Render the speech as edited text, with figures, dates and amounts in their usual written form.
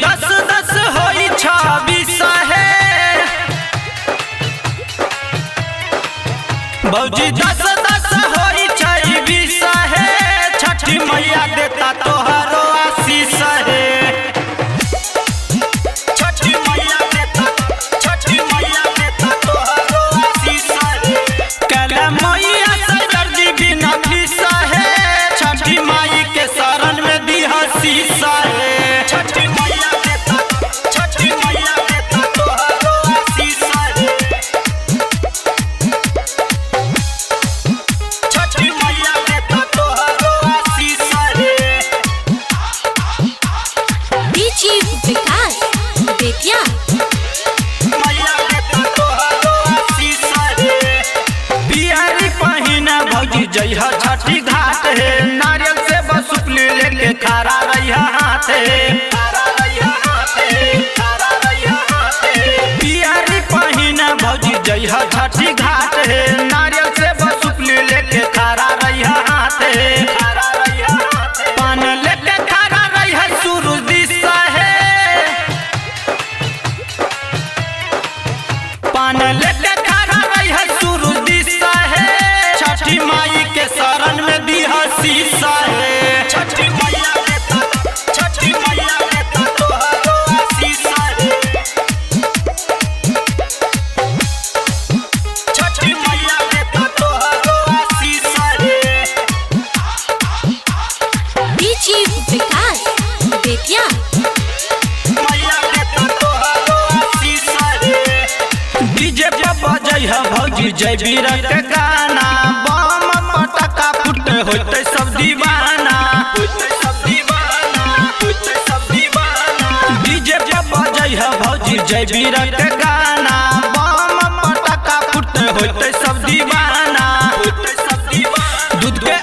10 10 होई 26 है भौजी 10 10 होई 26 है छठी मैया देता तोहरो आशीष है छठी मैया देता तोहरो आशीष है कल मैया से दर्जी बिना फीस है छठी माई के शरण में दी हसीस है छठी मैया देता तोहरो आशीष है छठी मैया देता तोहरो आशीष है डीजी विकास बेतिया मैया देता तोहरो आशीष है बिहारी पहिना भौजी जइहा छठी घाट है नारियल से बसुपली लेके खड़ा रहिया हाथ बिहारी पहिना भौजी जइहा छठी घाट है नारियल से बसुपली लेके खड़ा रहिया हाथ पान लेके खड़ा रहिया सूरज दिशा है पान लेके खड़ा रहिया सूरज दिशा है छठी माई के शरण में दी हसीस है छठी मैया देता तोहरो आशीष है छठी मैया देता तोहरो आशीष है डीजी विकास बेतिया मैया देता तोहरो आशीष है डीजे पे बजइहा भौजी जय वीर के गाना बम पटका फुट होते सब दीवाना डीजे पे बजइहा भौजी जय वीर के गाना बम पटका फुट होते सब दीवाना दूध के